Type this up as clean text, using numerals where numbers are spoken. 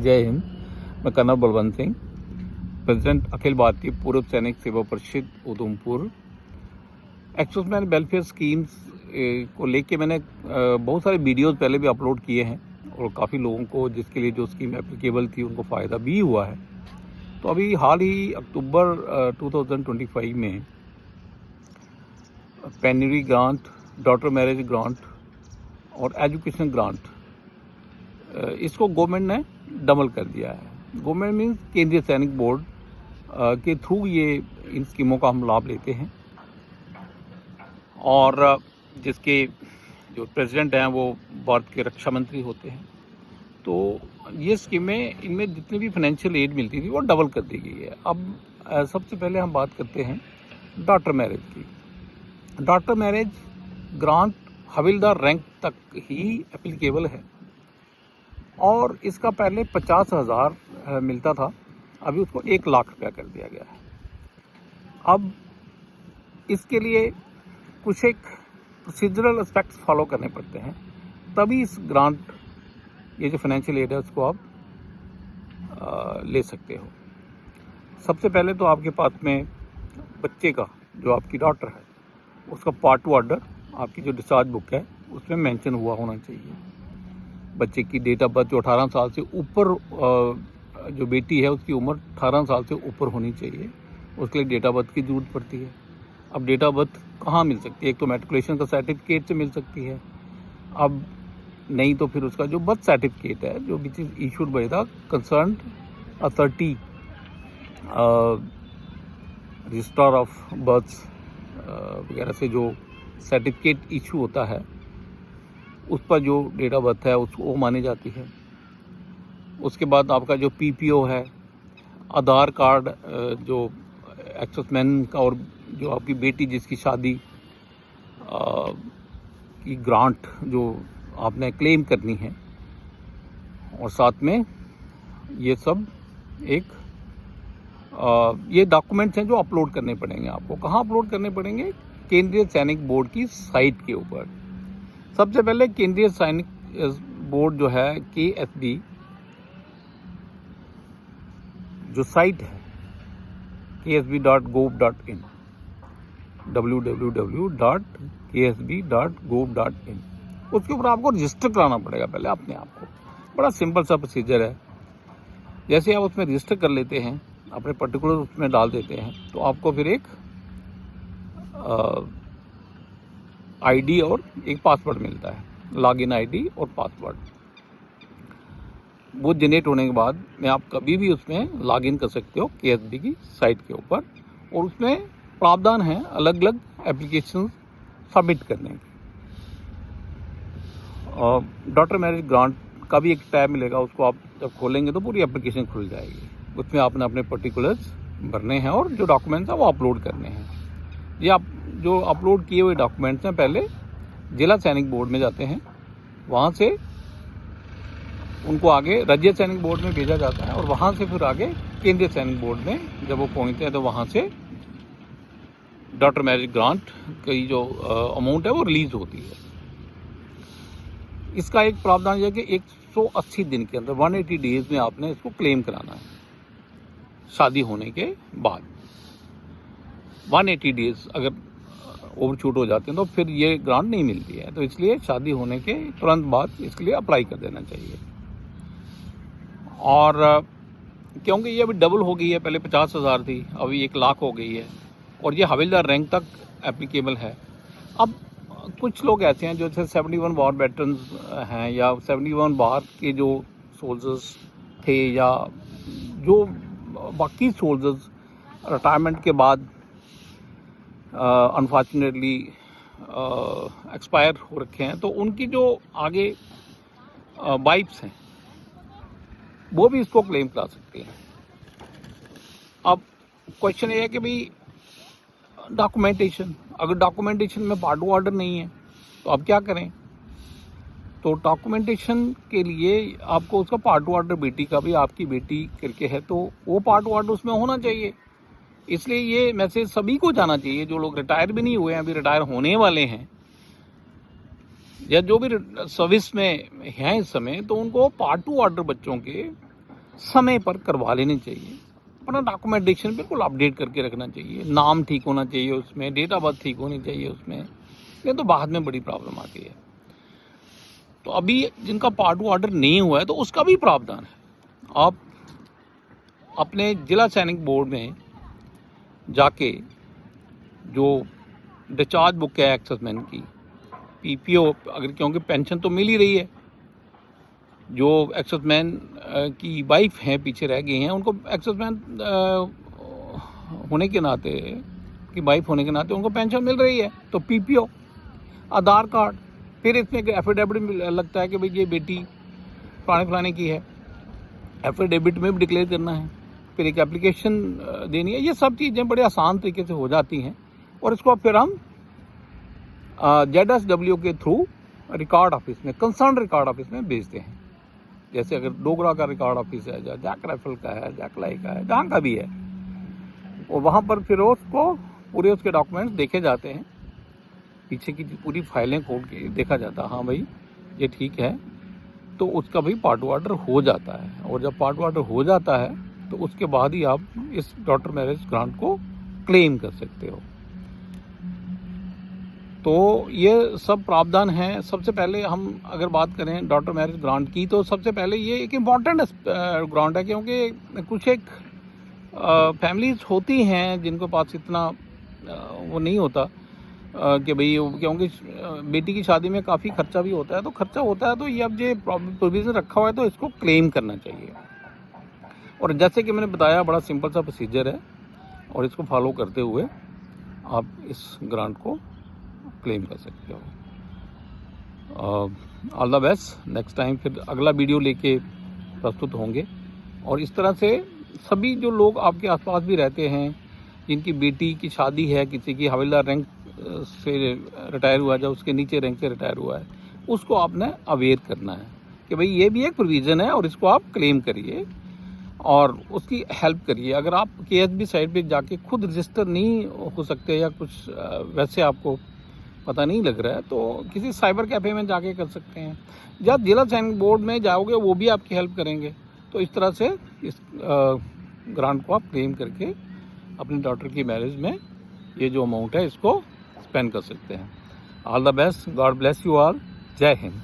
जय हिंद। मैं colonel Balwant Singh, president Akhil Bharatiya पूर्व सैनिक सेवा परिषद उधमपुर। एक्सर्विसमैन वेलफेयर स्कीम्स को लेके मैंने बहुत सारे वीडियोस पहले भी अपलोड किए हैं और काफ़ी लोगों को जिसके लिए जो स्कीम एप्लीकेबल थी उनको फ़ायदा भी हुआ है। तो अभी हाल ही अक्टूबर 2025 में penury grant, daughter marriage grant और एजुकेशन ग्रांट इसको गवर्नमेंट ने डबल कर दिया है। गवर्नमेंट मीन्स केंद्रीय सैनिक बोर्ड के थ्रू ये इन स्कीमों का हम लाभ लेते हैं और जिसके जो प्रेसिडेंट हैं वो भारत के रक्षा मंत्री होते हैं। तो ये स्कीमें, इनमें जितनी भी फाइनेंशियल एड मिलती थी वो डबल कर दी गई है। अब सबसे पहले हम बात करते हैं डॉटर मैरिज की। डॉटर मैरिज ग्रांट हविलदार रैंक तक ही एप्लीकेबल है और इसका पहले 50,000 मिलता था, अभी उसको 1 लाख रुपया कर दिया गया है। अब इसके लिए कुछ एक प्रोसीजरल एस्पेक्ट्स फॉलो करने पड़ते हैं, तभी इस ग्रांट, ये जो फाइनेंशियल एड है उसको आप ले सकते हो। सबसे पहले तो आपके पास में बच्चे का, जो आपकी डॉटर है, उसका पार्ट 2 ऑर्डर आपकी जो डिस्चार्ज बुक है उसमें मेंशन हुआ होना चाहिए। बच्चे की डेट ऑफ बर्थ जो 18 साल से ऊपर, जो बेटी है उसकी उम्र 18 साल से ऊपर होनी चाहिए, उसके लिए डेट ऑफ बर्थ की ज़रूरत पड़ती है। अब डेट ऑफ बर्थ कहाँ मिल सकती है? एक तो मैट्रिकुलेशन का सर्टिफिकेट से मिल सकती है, अब नहीं तो फिर उसका जो बर्थ सर्टिफिकेट है जो which is issued by the concerned authority, registrar of births वगैरह से जो सर्टिफिकेट इशू होता है उस पर जो डेट ऑफ बर्थ है उसको वो मानी जाती है। उसके बाद आपका जो पीपीओ है, आधार कार्ड, जो एक्सर्विसमैन का, और जो आपकी बेटी जिसकी शादी की ग्रांट जो आपने क्लेम करनी है, और साथ में ये सब एक ये डॉक्यूमेंट्स हैं जो अपलोड करने पड़ेंगे आपको। कहाँ अपलोड करने पड़ेंगे? केंद्रीय सैनिक बोर्ड की साइट के ऊपर। सबसे पहले केंद्रीय सैनिक बोर्ड जो है KSB, जो साइट है ksb.gov.in, www.ksb.gov.in, उसके ऊपर आपको रजिस्टर कराना पड़ेगा पहले अपने आप को। बड़ा सिंपल सा प्रोसीजर है। जैसे आप उसमें रजिस्टर कर लेते हैं, अपने पर्टिकुलर उसमें डाल देते हैं, तो आपको फिर एक आईडी और एक पासवर्ड मिलता है, लॉगिन आईडी और पासवर्ड। वो जनरेट होने के बाद में आप कभी भी उसमें लॉगिन कर सकते हो KSB की साइट के ऊपर, और उसमें प्रावधान है अलग अलग एप्लीकेशन सबमिट करने की। और डॉटर मैरिज ग्रांट का भी एक टैब मिलेगा, उसको आप जब खोलेंगे तो पूरी एप्लीकेशन खुल जाएगी। उसमें आपने अपने पर्टिकुलर्स भरने हैं और जो डॉक्यूमेंट्स हैं वो अपलोड करने हैं। ये आप जो अपलोड किए हुए डॉक्यूमेंट्स हैं पहले जिला सैनिक बोर्ड में जाते हैं, वहाँ से उनको आगे राज्य सैनिक बोर्ड में भेजा जाता है और वहाँ से फिर आगे केंद्रीय सैनिक बोर्ड में जब वो पहुँचते हैं तो वहाँ से डॉटर मैरिज ग्रांट की जो अमाउंट है वो रिलीज़ होती है। इसका एक प्रावधान यह है कि 180 दिन के अंदर 180 डेज में आपने इसको क्लेम कराना है। शादी होने के बाद 180 डेज अगर ओवर छूट हो जाते हैं तो फिर ये ग्रांट नहीं मिलती है, तो इसलिए शादी होने के तुरंत बाद इसके लिए अप्लाई कर देना चाहिए। और क्योंकि ये अभी डबल हो गई है, पहले 50,000 थी, अभी 1 लाख हो गई है, और ये हविलदार रैंक तक एप्लीकेबल है। अब कुछ लोग ऐसे हैं जो जैसे 71 वार वेटरन्स हैं या 71 वार के जो सोल्जर्स थे, या जो बाकी सोल्जर्स रिटायरमेंट के बाद अनफॉर्चुनेटली एक्सपायर हो रखे हैं, तो उनकी जो आगे वाइफ्स हैं वो भी इसको क्लेम करा सकते हैं। अब क्वेश्चन ये है कि भाई डॉक्यूमेंटेशन, अगर डॉक्यूमेंटेशन में पार्ट 2 ऑर्डर नहीं है तो अब क्या करें? तो डॉक्यूमेंटेशन के लिए आपको उसका पार्ट 2 ऑर्डर, बेटी का भी आपकी बेटी करके है तो वो पार्ट 2 ऑर्डर उसमें होना चाहिए। इसलिए ये मैसेज सभी को जाना चाहिए, जो लोग रिटायर भी नहीं हुए हैं, अभी रिटायर होने वाले हैं, या जो भी सर्विस में हैं इस समय, तो उनको पार्ट 2 ऑर्डर बच्चों के समय पर करवा लेनी चाहिए। अपना डॉक्यूमेंटेशन बिल्कुल अपडेट करके रखना चाहिए, नाम ठीक होना चाहिए उसमें, डेट ऑफ बर्थ ठीक होनी चाहिए उसमें, नहीं तो बाद में बड़ी प्रॉब्लम आती है। तो अभी जिनका पार्ट 2 ऑर्डर नहीं हुआ है तो उसका भी प्रावधान है। आप अपने जिला सैनिक बोर्ड में जाके जो डिस्चार्ज बुक है एक्सेसमैन की, पीपीओ, अगर क्योंकि पेंशन तो मिल ही रही है, जो एक्सेसमैन की वाइफ हैं पीछे रह गई हैं, उनको एक्सेसमैन होने के नाते, कि वाइफ होने के नाते उनको पेंशन मिल रही है। तो पीपीओ, आधार कार्ड, फिर इसमें एक एफिडेविट लगता है कि भाई ये बेटी फलाने फलाने की है, एफिडेविट में भी डिक्लेयर करना है, फिर एक एप्लीकेशन देनी है। ये सब चीज़ें बड़े आसान तरीके से हो जाती हैं और इसको फिर हम ZSW के थ्रू रिकॉर्ड ऑफिस में, कंसर्न रिकॉर्ड ऑफिस में भेजते हैं। जैसे अगर डोगरा का रिकॉर्ड ऑफिस है, या जैक राइफल का है, जैकलाई का है, जहाँ का भी है, और वहाँ पर फिर उसको पूरे उसके डॉक्यूमेंट्स देखे जाते हैं, पीछे की पूरी फाइलें खोल के देखा जाता है, हाँ भाई ये ठीक है, तो उसका भी पार्ट 2 ऑर्डर हो जाता है। और जब पार्ट 2 ऑर्डर हो जाता है तो उसके बाद ही आप इस डॉटर मैरिज ग्रांट को क्लेम कर सकते हो। तो ये सब प्रावधान हैं। सबसे पहले हम अगर बात करें डॉटर मैरिज ग्रांट की, तो सबसे पहले ये एक इम्पॉर्टेंट ग्रांट है, क्योंकि कुछ एक फैमिलीज होती हैं जिनके पास इतना वो नहीं होता कि भाई, क्योंकि बेटी की शादी में काफ़ी खर्चा भी होता है, तो खर्चा होता है, तो ये अब ये प्रोविज़न रखा हुआ है तो इसको क्लेम करना चाहिए। और जैसे कि मैंने बताया, बड़ा सिंपल सा प्रोसीजर है और इसको फॉलो करते हुए आप इस ग्रांट को क्लेम कर सकते हो। All the best, next time फिर अगला वीडियो लेके प्रस्तुत होंगे। और इस तरह से सभी जो लोग आपके आसपास भी रहते हैं, जिनकी बेटी की शादी है, किसी की हवलदार रैंक से रिटायर हुआ है, या उसके नीचे रैंक से रिटायर हुआ है, उसको आपने अवेयर करना है कि भाई ये भी एक प्रोविज़न है और इसको आप क्लेम करिए और उसकी हेल्प करिए। अगर आप KSB साइट पे जाके खुद रजिस्टर नहीं हो सकते या कुछ वैसे आपको पता नहीं लग रहा है, तो किसी साइबर कैफ़े में जाके कर सकते हैं, या जिला सैनिक बोर्ड में जाओगे वो भी आपकी हेल्प करेंगे। तो इस तरह से इस ग्रांट को आप क्लेम करके अपनी डॉटर की मैरिज में ये जो अमाउंट है इसको स्पेंड कर सकते हैं। All the best, God bless you all, जय हिंद।